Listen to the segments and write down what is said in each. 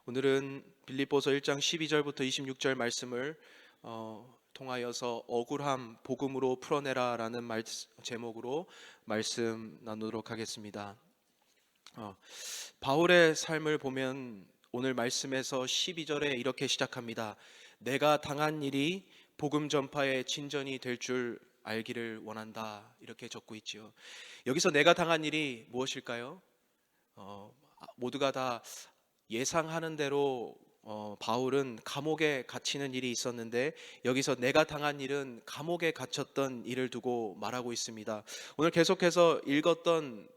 오늘은 빌립보서 1장 12절부터 26절 말씀을 통하여서 억울함 복음으로 풀어내라라는 제목으로 말씀 나누도록 하겠습니다. 바울의 삶을 보면 오늘 말씀에서 12절에 이렇게 시작합니다. 내가 당한 일이 복음 전파의 진전이 될 줄 알기를 원한다, 이렇게 적고 있지요. 여기서 내가 당한 일이 무엇일까요? 모두가 다 예상하는 대로 바울은 감옥에 갇히는 일이 있었는데, 여기서 내가 당한 일은 감옥에 갇혔던 일을 두고 말하고 있습니다. 오늘 계속해서 읽었던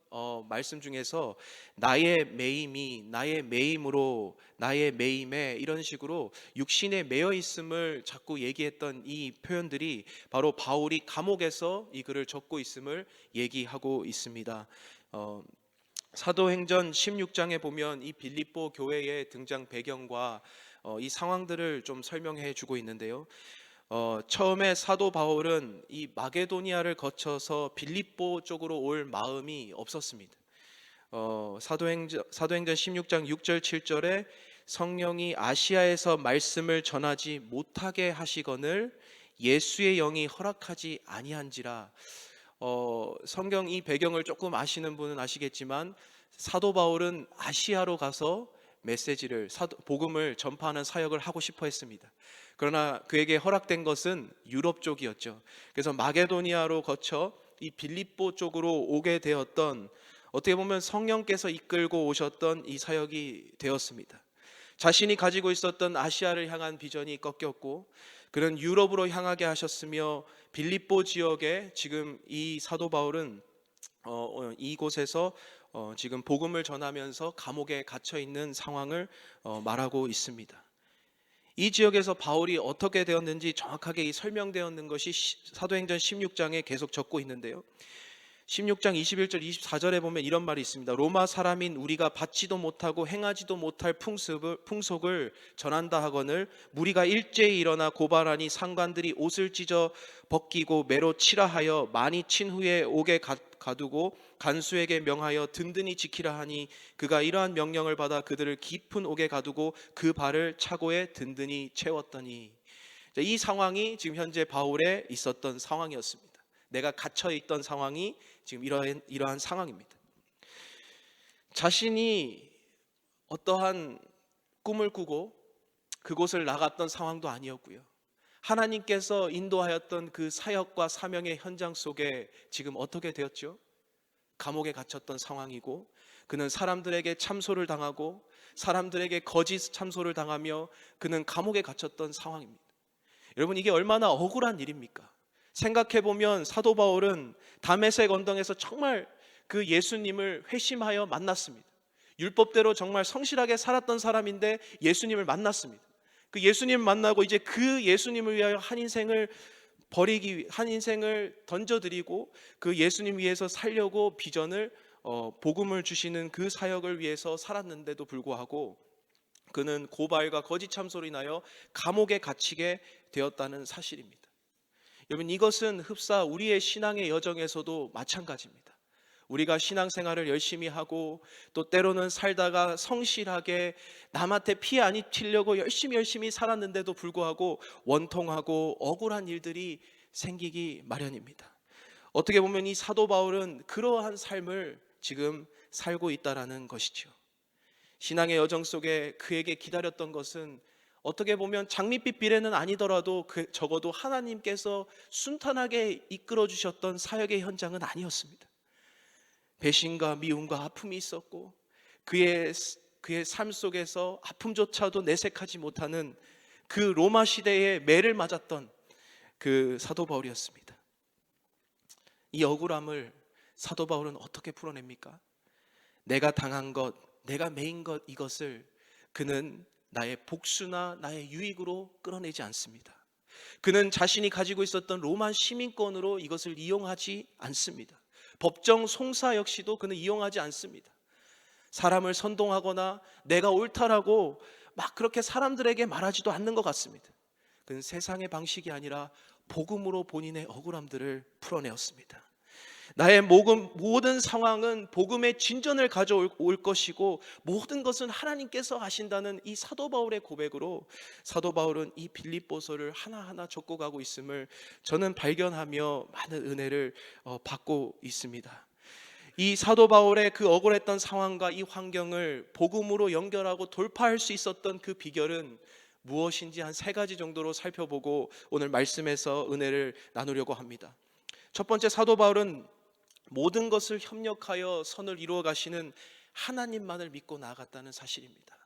말씀 중에서 나의 매임이 나의 매임으로 나의 매임에, 이런 식으로 육신에 매여 있음을 자꾸 얘기했던 이 표현들이 바로 바울이 감옥에서 이 글을 적고 있음을 얘기하고 있습니다. 사도행전 16장에 보면 이 빌립보 교회의 등장 배경과 이 상황들을 좀 설명해 주고 있는데요. 처음에 사도 바울은 이 마게도니아를 거쳐서 빌립보 쪽으로 올 마음이 없었습니다. 사도행전 16장 6절 7절에 성령이 아시아에서 말씀을 전하지 못하게 하시거늘 예수의 영이 허락하지 아니한지라. 성경 이 배경을 조금 아시는 분은 아시겠지만, 사도 바울은 아시아로 가서 메시지를, 복음을 전파하는 사역을 하고 싶어 했습니다. 그러나 그에게 허락된 것은 유럽 쪽이었죠. 그래서 마게도니아로 거쳐 이 빌립보 쪽으로 오게 되었던, 어떻게 보면 성령께서 이끌고 오셨던 이 사역이 되었습니다. 자신이 가지고 있었던 아시아를 향한 비전이 꺾였고, 그는 유럽으로 향하게 하셨으며, 빌립보 지역에 지금 이 사도 바울은 이곳에서 지금 복음을 전하면서 감옥에 갇혀 있는 상황을 말하고 있습니다. 이 지역에서 바울이 어떻게 되었는지 정확하게 설명되어 있는 것이 사도행전 16장에 계속 적고 있는데요. 16장 21절 24절에 보면 이런 말이 있습니다. 로마 사람인 우리가 받지도 못하고 행하지도 못할 풍속을 전한다 하거늘 무리가 일제히 일어나 고발하니 상관들이 옷을 찢어 벗기고 매로 치라 하여 많이 친 후에 옥에 가두고 간수에게 명하여 든든히 지키라 하니, 그가 이러한 명령을 받아 그들을 깊은 옥에 가두고 그 발을 차고에 든든히 채웠더니. 이 상황이 지금 현재 바울에 있었던 상황이었습니다. 내가 갇혀 있던 상황이 지금 이러한 상황입니다. 자신이 어떠한 꿈을 꾸고 그곳을 나갔던 상황도 아니었고요. 하나님께서 인도하였던 그 사역과 사명의 현장 속에 지금 어떻게 되었죠? 감옥에 갇혔던 상황이고, 그는 사람들에게 참소를 당하고 사람들에게 거짓 참소를 당하며 그는 감옥에 갇혔던 상황입니다. 여러분, 이게 얼마나 억울한 일입니까? 생각해보면 사도 바울은 다메섹 언덕에서 정말 그 예수님을 회심하여 만났습니다. 율법대로 정말 성실하게 살았던 사람인데 예수님을 만났습니다. 그 예수님을 만나고 이제 그 예수님을 위하여 한 인생을 한 인생을 던져드리고 그 예수님 위해서 살려고 비전을 복음을 주시는 그 사역을 위해서 살았는데도 불구하고 그는 고발과 거짓 참소로 인하여 감옥에 갇히게 되었다는 사실입니다. 여러분, 이것은 흡사 우리의 신앙의 여정에서도 마찬가지입니다. 우리가 신앙생활을 열심히 하고 또 때로는 살다가 성실하게 남한테 피 안 튀려고 열심히 살았는데도 불구하고 원통하고 억울한 일들이 생기기 마련입니다. 어떻게 보면 이 사도 바울은 그러한 삶을 지금 살고 있다라는 것이죠. 신앙의 여정 속에 그에게 기다렸던 것은 어떻게 보면 장밋빛 비례는 아니더라도 적어도 하나님께서 순탄하게 이끌어 주셨던 사역의 현장은 아니었습니다. 배신과 미움과 아픔이 있었고, 그의 삶 속에서 아픔조차도 내색하지 못하는 그 로마 시대의 매를 맞았던 그 사도 바울이었습니다. 이 억울함을 사도 바울은 어떻게 풀어냅니까? 내가 당한 것, 내가 매인 것, 이것을 그는 나의 복수나 나의 유익으로 끌어내지 않습니다. 그는 자신이 가지고 있었던 로마 시민권으로 이것을 이용하지 않습니다. 법정 송사 역시도 그는 이용하지 않습니다. 사람을 선동하거나 내가 옳다라고 막 그렇게 사람들에게 말하지도 않는 것 같습니다. 그는 세상의 방식이 아니라 복음으로 본인의 억울함들을 풀어내었습니다. 나의 모든 상황은 복음의 진전을 가져올 것이고 모든 것은 하나님께서 하신다는 이 사도 바울의 고백으로 사도 바울은 이 빌립보서를 하나하나 적고 가고 있음을 저는 발견하며 많은 은혜를 받고 있습니다. 이 사도 바울의 그 억울했던 상황과 이 환경을 복음으로 연결하고 돌파할 수 있었던 그 비결은 무엇인지 한 3가지 정도로 살펴보고 오늘 말씀에서 은혜를 나누려고 합니다. 첫 번째, 사도 바울은 모든 것을 협력하여 선을 이루어 가시는 하나님만을 믿고 나아갔다는 사실입니다.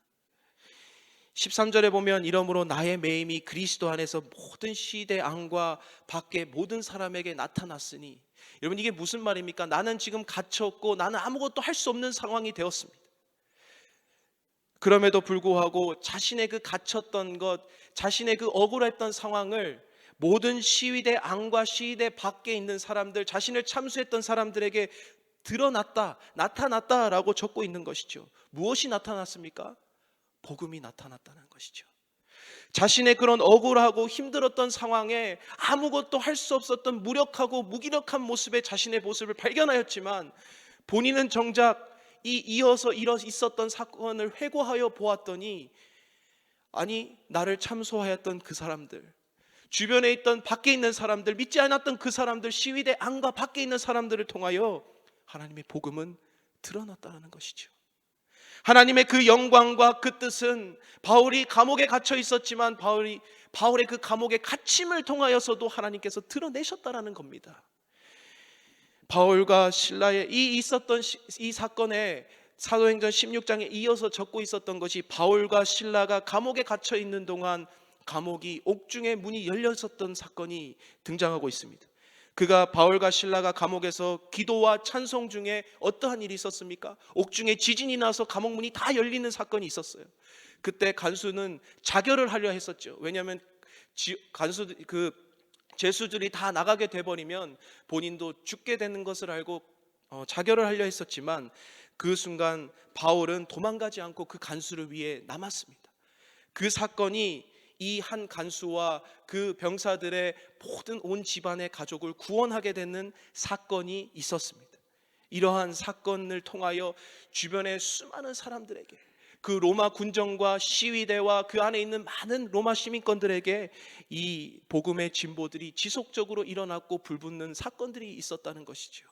13절에 보면 이러므로 나의 매임이 그리스도 안에서 모든 시대 안과 밖에 모든 사람에게 나타났으니, 여러분 이게 무슨 말입니까? 나는 지금 갇혔고 나는 아무것도 할 수 없는 상황이 되었습니다. 그럼에도 불구하고 자신의 그 갇혔던 것, 자신의 그 억울했던 상황을 모든 시위대 안과 시위대 밖에 있는 사람들, 자신을 참수했던 사람들에게 드러났다, 나타났다라고 적고 있는 것이죠. 무엇이 나타났습니까? 복음이 나타났다는 것이죠. 자신의 그런 억울하고 힘들었던 상황에 아무것도 할 수 없었던 무력하고 무기력한 모습의 자신의 모습을 발견하였지만, 본인은 정작 이어서 있었던 사건을 회고하여 보았더니, 아니 나를 참소하였던 그 사람들, 주변에 있던 밖에 있는 사람들, 믿지 않았던 그 사람들, 시위대 안과 밖에 있는 사람들을 통하여 하나님의 복음은 드러났다는 것이죠. 하나님의 그 영광과 그 뜻은 바울이 감옥에 갇혀 있었지만 바울의 그 감옥의 갇힘을 통하여서도 하나님께서 드러내셨다라는 겁니다. 바울과 신라의 있었던 이 사건에 사도행전 16장에 이어서 적고 있었던 것이, 바울과 신라가 감옥에 갇혀 있는 동안 감옥이 옥중의 문이 열려 있었던 사건이 등장하고 있습니다. 그가 바울과 신라가 감옥에서 기도와 찬송 중에 어떠한 일이 있었습니까? 옥중에 지진이 나서 감옥 문이 다 열리는 사건이 있었어요. 그때 간수는 자결을 하려 했었죠. 왜냐하면 죄수들이 다 나가게 돼버리면 본인도 죽게 되는 것을 알고 자결을 하려 했었지만, 그 순간 바울은 도망가지 않고 그 간수를 위해 남았습니다. 그 사건이 이 한 간수와 그 병사들의 모든 온 집안의 가족을 구원하게 되는 사건이 있었습니다. 이러한 사건을 통하여 주변의 수많은 사람들에게, 그 로마 군정과 시위대와 그 안에 있는 많은 로마 시민권들에게 이 복음의 진보들이 지속적으로 일어났고 불붙는 사건들이 있었다는 것이죠.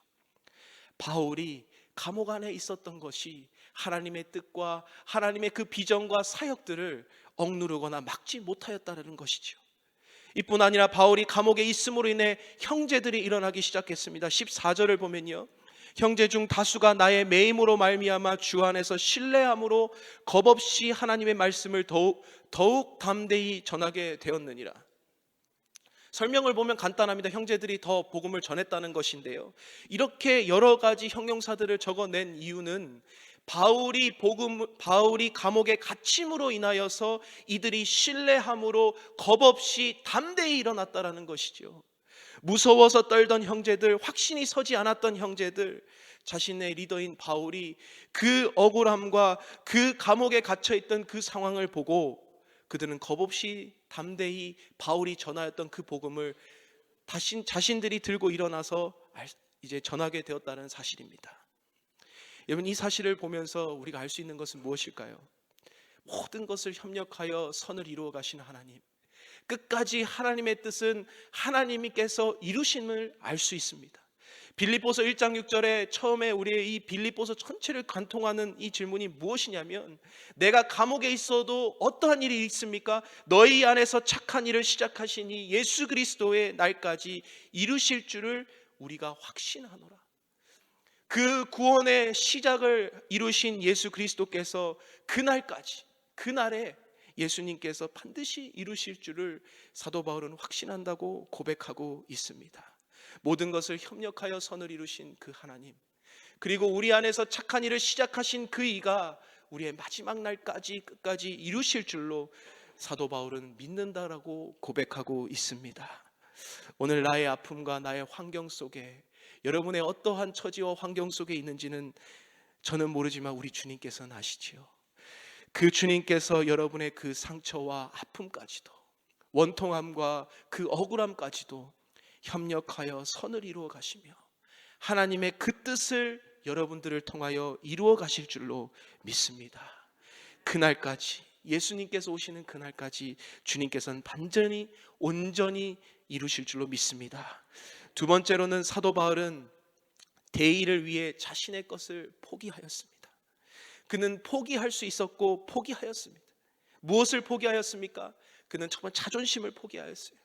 바울이 감옥 안에 있었던 것이 하나님의 뜻과 하나님의 그 비전과 사역들을 억누르거나 막지 못하였다는 것이죠. 이뿐 아니라 바울이 감옥에 있음으로 인해 형제들이 일어나기 시작했습니다. 14절을 보면요, 형제 중 다수가 나의 매임으로 말미암아 주 안에서 신뢰함으로 겁없이 하나님의 말씀을 더욱 담대히 전하게 되었느니라. 설명을 보면 간단합니다. 형제들이 더 복음을 전했다는 것인데요, 이렇게 여러 가지 형용사들을 적어낸 이유는 바울이 감옥에 갇힘으로 인하여서 이들이 신뢰함으로 겁없이 담대히 일어났다라는 것이죠. 무서워서 떨던 형제들, 확신이 서지 않았던 형제들, 자신의 리더인 바울이 그 억울함과 그 감옥에 갇혀있던 그 상황을 보고 그들은 겁없이 담대히 바울이 전하였던 그 복음을 자신들이 들고 일어나서 이제 전하게 되었다는 사실입니다. 여러분, 이 사실을 보면서 우리가 알 수 있는 것은 무엇일까요? 모든 것을 협력하여 선을 이루어 가시는 하나님, 끝까지 하나님의 뜻은 하나님께서 이루심을 알 수 있습니다. 빌립보서 1장 6절에 처음에 우리의 이 빌립보서 전체를 관통하는 이 질문이 무엇이냐면, 내가 감옥에 있어도 어떠한 일이 있습니까? 너희 안에서 착한 일을 시작하시니 예수 그리스도의 날까지 이루실 줄을 우리가 확신하노라. 그 구원의 시작을 이루신 예수 그리스도께서 그날에 예수님께서 반드시 이루실 줄을 사도 바울은 확신한다고 고백하고 있습니다. 모든 것을 협력하여 선을 이루신 그 하나님, 그리고 우리 안에서 착한 일을 시작하신 그 이가 우리의 마지막 날까지 끝까지 이루실 줄로 사도 바울은 믿는다라고 고백하고 있습니다. 오늘 나의 아픔과 나의 환경 속에, 여러분의 어떠한 처지와 환경 속에 있는지는 저는 모르지만 우리 주님께서는 아시지요. 그 주님께서 여러분의 그 상처와 아픔까지도, 원통함과 그 억울함까지도 협력하여 선을 이루어 가시며 하나님의 그 뜻을 여러분들을 통하여 이루어 가실 줄로 믿습니다. 그날까지, 예수님께서 오시는 그날까지 주님께서는 반전히 온전히 이루실 줄로 믿습니다. 두 번째로는 사도 바울은 대의를 위해 자신의 것을 포기하였습니다. 그는 포기할 수 있었고 포기하였습니다. 무엇을 포기하였습니까? 그는 정말 자존심을 포기하였어요.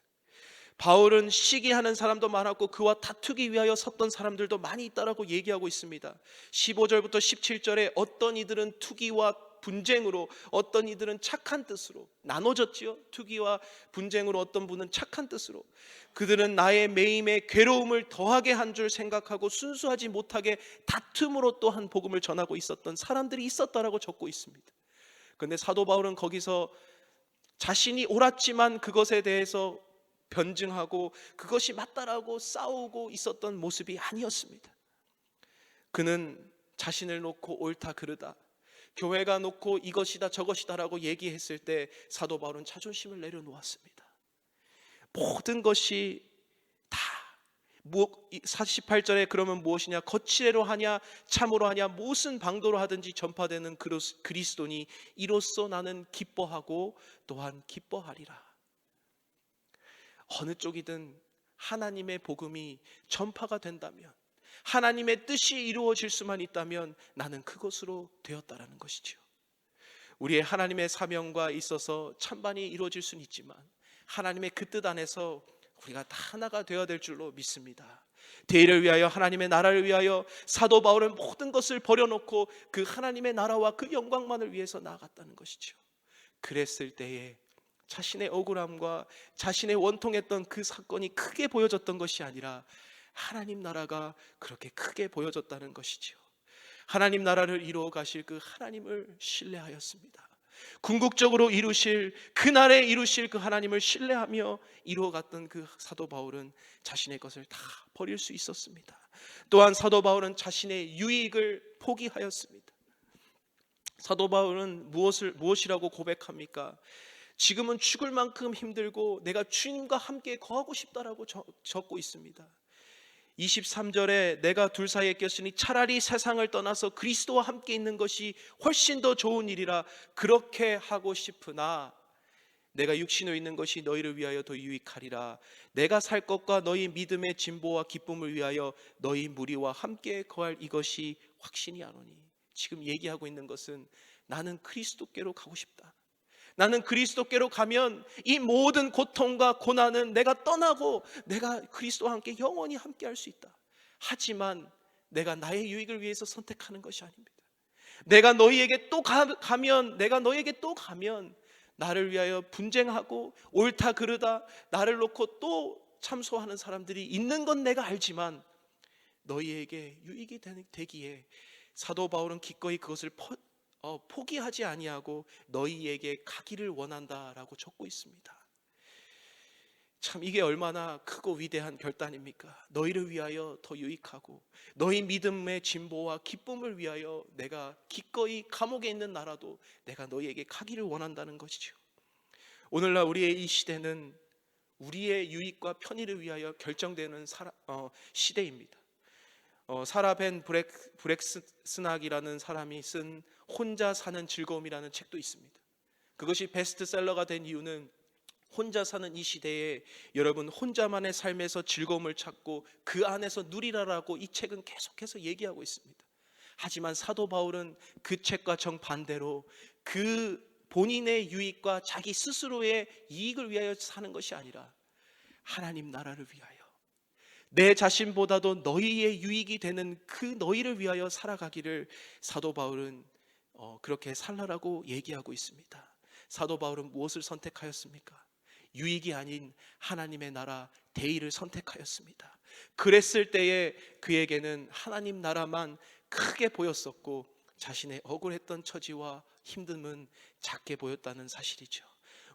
바울은 시기하는 사람도 많았고 그와 다투기 위하여 섰던 사람들도 많이 있다라고 얘기하고 있습니다. 15절부터 17절에 어떤 이들은 투기와 분쟁으로, 어떤 이들은 착한 뜻으로 나눠졌지요. 투기와 분쟁으로 어떤 분은 착한 뜻으로, 그들은 나의 매임에 괴로움을 더하게 한 줄 생각하고 순수하지 못하게 다툼으로 또한 복음을 전하고 있었던 사람들이 있었다라고 적고 있습니다. 그런데 사도 바울은 거기서 자신이 옳았지만 그것에 대해서 변증하고 그것이 맞다라고 싸우고 있었던 모습이 아니었습니다. 그는 자신을 놓고 옳다 그르다, 교회가 놓고 이것이다 저것이다라고 얘기했을 때 사도 바울은 자존심을 내려놓았습니다. 모든 것이 다 48절에 그러면 무엇이냐, 거칠애로 하냐 참으로 하냐 무슨 방도로 하든지 전파되는 그리스도니 이로써 나는 기뻐하고 또한 기뻐하리라. 어느 쪽이든 하나님의 복음이 전파가 된다면, 하나님의 뜻이 이루어질 수만 있다면 나는 그것으로 되었다라는 것이죠. 우리의 하나님의 사명과 있어서 찬반이 이루어질 수는 있지만 하나님의 그 뜻 안에서 우리가 다 하나가 되어야 될 줄로 믿습니다. 대의를 위하여, 하나님의 나라를 위하여 사도 바울은 모든 것을 버려놓고 그 하나님의 나라와 그 영광만을 위해서 나아갔다는 것이죠. 그랬을 때에 자신의 억울함과 자신의 원통했던 그 사건이 크게 보여졌던 것이 아니라 하나님 나라가 그렇게 크게 보여졌다는 것이죠. 하나님 나라를 이루어 가실 그 하나님을 신뢰하였습니다. 궁극적으로 이루실, 그날에 이루실 그 하나님을 신뢰하며 이루어갔던 그 사도 바울은 자신의 것을 다 버릴 수 있었습니다. 또한 사도 바울은 자신의 유익을 포기하였습니다. 사도 바울은 무엇이라고 고백합니까? 지금은 죽을 만큼 힘들고 내가 주님과 함께 거하고 싶다라고 적고 있습니다. 23절에 내가 둘 사이에 꼈으니 차라리 세상을 떠나서 그리스도와 함께 있는 것이 훨씬 더 좋은 일이라 그렇게 하고 싶으나 내가 육신으로 있는 것이 너희를 위하여 더 유익하리라. 내가 살 것과 너희 믿음의 진보와 기쁨을 위하여 너희 무리와 함께 거할 이것이 확신이 아노니. 지금 얘기하고 있는 것은 나는 그리스도께로 가고 싶다. 나는 그리스도께로 가면 이 모든 고통과 고난은 내가 떠나고 내가 그리스도와 함께 영원히 함께 할 수 있다. 하지만 내가 나의 유익을 위해서 선택하는 것이 아닙니다. 내가 너희에게 또 가면 나를 위하여 분쟁하고 옳다 그르다 나를 놓고 또 참소하는 사람들이 있는 건 내가 알지만 너희에게 유익이 되기에 사도 바울은 기꺼이 그것을 포기하지 아니하고 너희에게 가기를 원한다라고 적고 있습니다. 참 이게 얼마나 크고 위대한 결단입니까? 너희를 위하여 더 유익하고 너희 믿음의 진보와 기쁨을 위하여 내가 기꺼이 감옥에 있는 나라도 내가 너희에게 가기를 원한다는 것이죠. 오늘날 우리의 이 시대는 우리의 유익과 편의를 위하여 결정되는 시대입니다. 사라 벤 브렉스낙이라는 사람이 쓴 혼자 사는 즐거움이라는 책도 있습니다. 그것이 베스트셀러가 된 이유는 혼자 사는 이 시대에 여러분 혼자만의 삶에서 즐거움을 찾고 그 안에서 누리라라고 이 책은 계속해서 얘기하고 있습니다. 하지만 사도 바울은 그 책과 정반대로 그 본인의 유익과 자기 스스로의 이익을 위하여 사는 것이 아니라 하나님 나라를 위하여 내 자신보다도 너희의 유익이 되는 그 너희를 위하여 살아가기를 사도 바울은 그렇게 살라라고 얘기하고 있습니다. 사도 바울은 무엇을 선택하였습니까? 유익이 아닌 하나님의 나라 대의를 선택하였습니다. 그랬을 때에 그에게는 하나님 나라만 크게 보였었고 자신의 억울했던 처지와 힘듦은 작게 보였다는 사실이죠.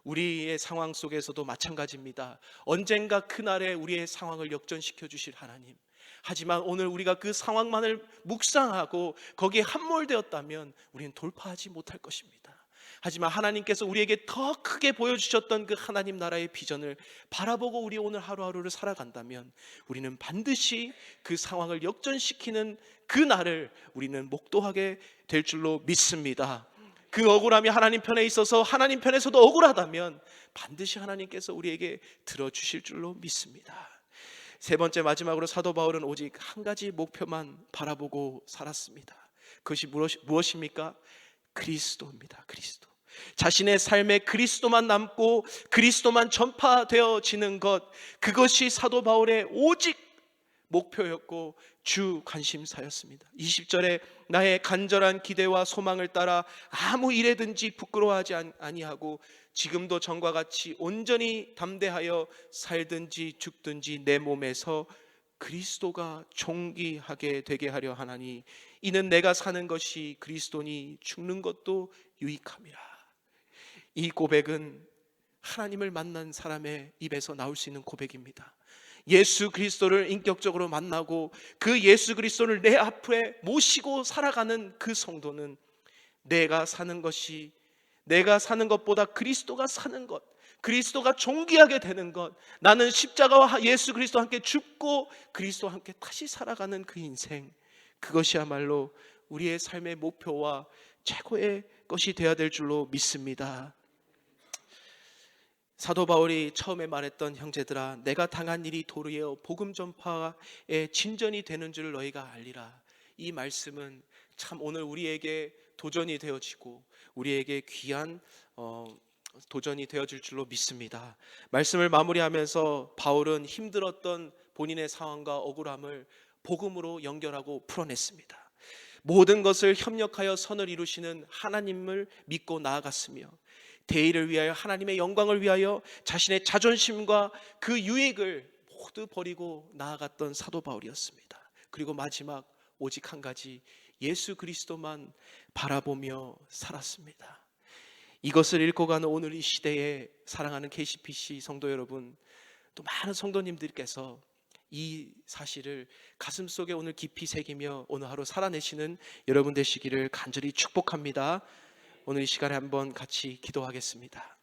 우리의 상황 속에서도 마찬가지입니다. 언젠가 그날에 우리의 상황을 역전시켜 주실 하나님. 하지만 오늘 우리가 그 상황만을 묵상하고 거기에 함몰되었다면 우리는 돌파하지 못할 것입니다. 하지만 하나님께서 우리에게 더 크게 보여주셨던 그 하나님 나라의 비전을 바라보고 우리 오늘 하루하루를 살아간다면 우리는 반드시 그 상황을 역전시키는 그 날을 우리는 목도하게 될 줄로 믿습니다. 그 억울함이 하나님 편에 있어서 하나님 편에서도 억울하다면 반드시 하나님께서 우리에게 들어주실 줄로 믿습니다. 세 번째, 마지막으로 사도 바울은 오직 한 가지 목표만 바라보고 살았습니다. 그것이 무엇입니까? 그리스도입니다. 그리스도. 자신의 삶에 그리스도만 남고 그리스도만 전파되어지는 것, 그것이 사도 바울의 오직 목표였고 주 관심사였습니다. 20절에 나의 간절한 기대와 소망을 따라 아무 일에든지 부끄러워하지 아니하고 지금도 전과 같이 온전히 담대하여 살든지 죽든지 내 몸에서 그리스도가 존귀하게 되게 하려 하나니 이는 내가 사는 것이 그리스도니 죽는 것도 유익함이라. 이 고백은 하나님을 만난 사람의 입에서 나올 수 있는 고백입니다. 예수 그리스도를 인격적으로 만나고 그 예수 그리스도를 내 앞에 모시고 살아가는 그 성도는 내가 사는 것보다 그리스도가 사는 것, 그리스도가 존귀하게 되는 것, 나는 십자가와 예수 그리스도와 함께 죽고 그리스도와 함께 다시 살아가는 그 인생, 그것이야말로 우리의 삶의 목표와 최고의 것이 되어야 될 줄로 믿습니다. 사도 바울이 처음에 말했던 형제들아 내가 당한 일이 도리어 복음 전파의 진전이 되는 줄 너희가 알리라. 이 말씀은 참 오늘 우리에게 도전이 되어지고 우리에게 귀한 도전이 되어질 줄로 믿습니다. 말씀을 마무리하면서 바울은 힘들었던 본인의 상황과 억울함을 복음으로 연결하고 풀어냈습니다. 모든 것을 협력하여 선을 이루시는 하나님을 믿고 나아갔으며 대의를 위하여 하나님의 영광을 위하여 자신의 자존심과 그 유익을 모두 버리고 나아갔던 사도 바울이었습니다. 그리고 마지막 오직 한 가지 예수 그리스도만 바라보며 살았습니다. 이것을 읽고 가는 오늘 이 시대에 사랑하는 KCPC 성도 여러분, 또 많은 성도님들께서 이 사실을 가슴속에 오늘 깊이 새기며 오늘 하루 살아내시는 여러분 되시기를 간절히 축복합니다. 오늘 이 시간에 한번 같이 기도하겠습니다.